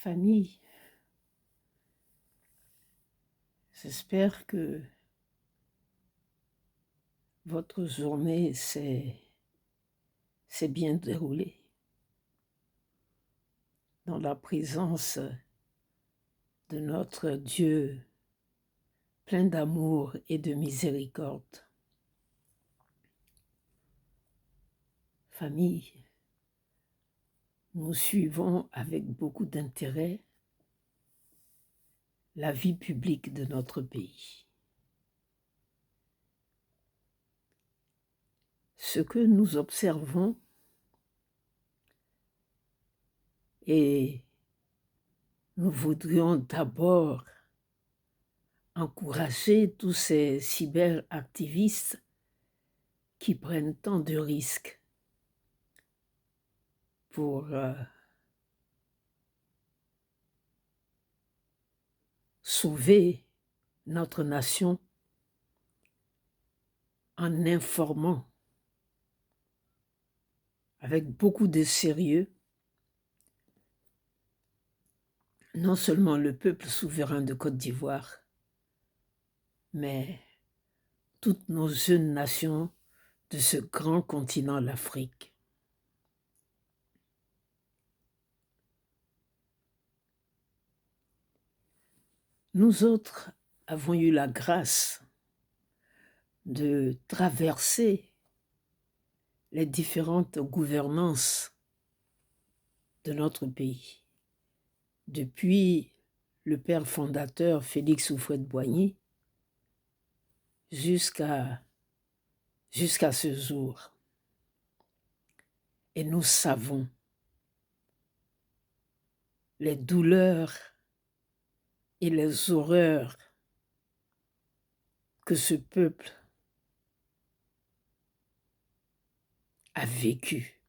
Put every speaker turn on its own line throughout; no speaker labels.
Famille, j'espère que votre journée s'est bien déroulée dans la présence de notre Dieu plein d'amour et de miséricorde. Famille, nous suivons avec beaucoup d'intérêt la vie publique de notre pays. Ce que nous observons et nous voudrions d'abord encourager tous ces cyberactivistes qui prennent tant de risques pour sauver notre nation en informant avec beaucoup de sérieux non seulement le peuple souverain de Côte d'Ivoire, mais toutes nos jeunes nations de ce grand continent, l'Afrique. Nous autres avons eu la grâce de traverser les différentes gouvernances de notre pays. Depuis le père fondateur Félix Houphouët-Boigny jusqu'à ce jour. Et nous savons les douleurs et les horreurs que ce peuple a vécues.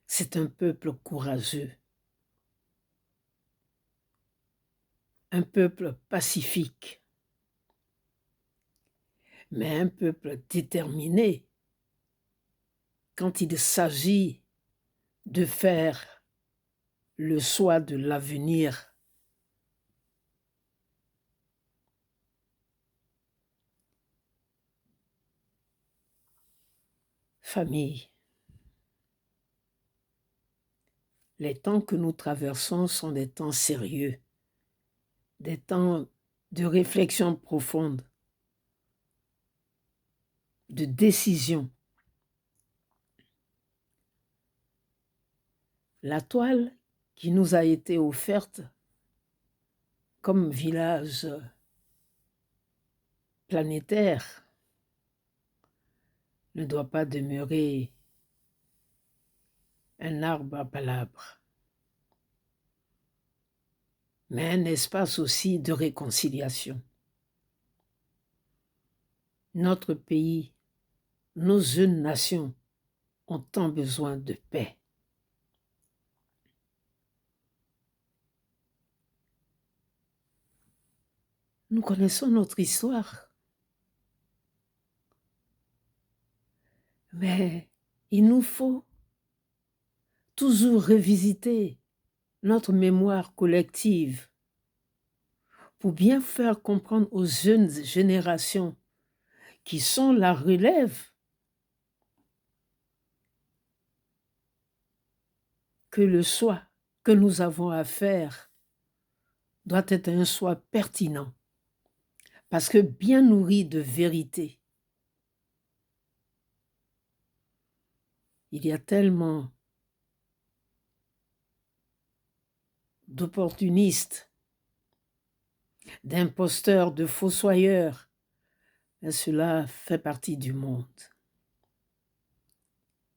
C'est un peuple courageux, un peuple pacifique, mais un peuple déterminé quand il s'agit de faire le choix de l'avenir. Famille, les temps que nous traversons sont des temps sérieux, des temps de réflexion profonde, de décision. La toile qui nous a été offerte comme village planétaire ne doit pas demeurer un arbre à palabres, mais un espace aussi de réconciliation. Notre pays, nos jeunes nations ont tant besoin de paix. Nous connaissons notre histoire, mais il nous faut toujours revisiter notre mémoire collective pour bien faire comprendre aux jeunes générations qui sont la relève que le choix que nous avons à faire doit être un choix pertinent, parce que bien nourri de vérité. Il y a tellement d'opportunistes, d'imposteurs, de fossoyeurs, et cela fait partie du monde.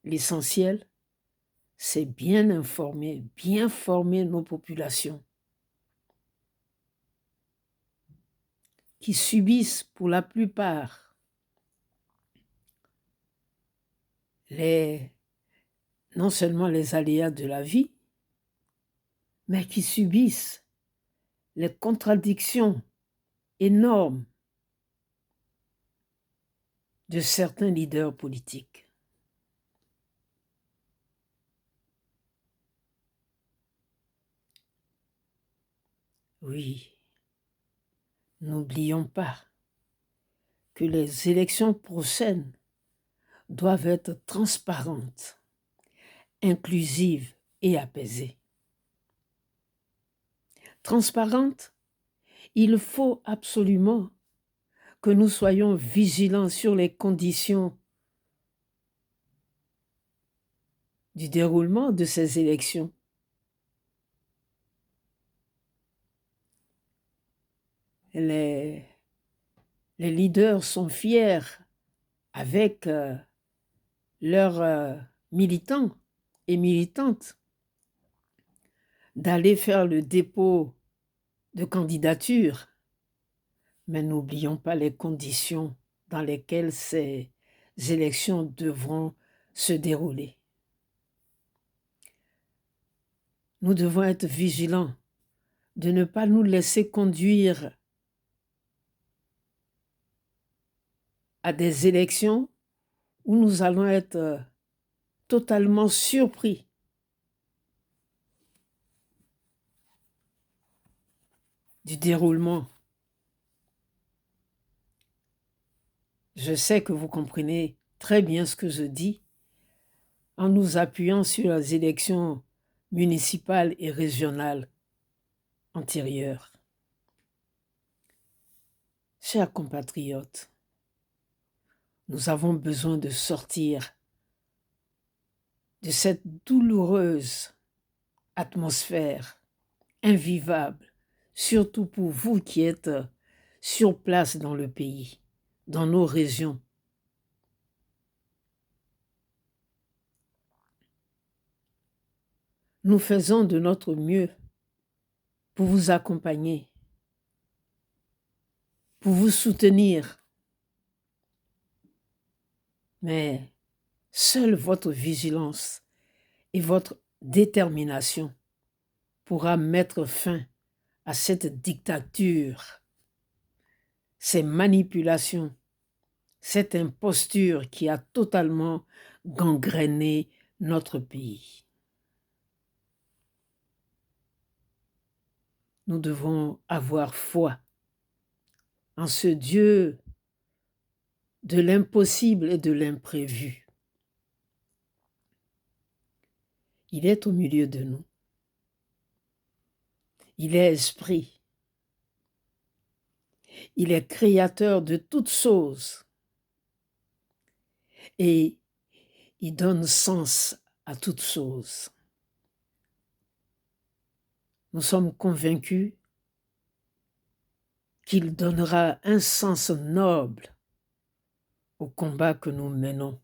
L'essentiel, c'est bien informer, bien former nos populations qui subissent pour la plupart non seulement les aléas de la vie, mais qui subissent les contradictions énormes de certains leaders politiques. Oui, n'oublions pas que les élections prochaines doivent être transparentes, inclusives et apaisées. Transparentes, il faut absolument que nous soyons vigilants sur les conditions du déroulement de ces élections. Les leaders sont fiers avec leurs militants et militantes d'aller faire le dépôt de candidature, mais n'oublions pas les conditions dans lesquelles ces élections devront se dérouler. Nous devons être vigilants de ne pas nous laisser conduire à des élections où nous allons être totalement surpris du déroulement. Je sais que vous comprenez très bien ce que je dis en nous appuyant sur les élections municipales et régionales antérieures. Chers compatriotes, nous avons besoin de sortir de cette douloureuse atmosphère invivable, surtout pour vous qui êtes sur place dans le pays, dans nos régions. Nous faisons de notre mieux pour vous accompagner, pour vous soutenir. Mais seule votre vigilance et votre détermination pourra mettre fin à cette dictature, ces manipulations, cette imposture qui a totalement gangréné notre pays. Nous devons avoir foi en ce Dieu de l'impossible et de l'imprévu. Il est au milieu de nous. Il est esprit. Il est créateur de toutes choses. Et il donne sens à toutes choses. Nous sommes convaincus qu'il donnera un sens noble au combat que nous menons.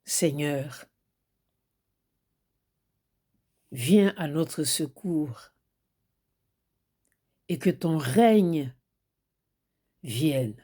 Seigneur, viens à notre secours et que ton règne vienne.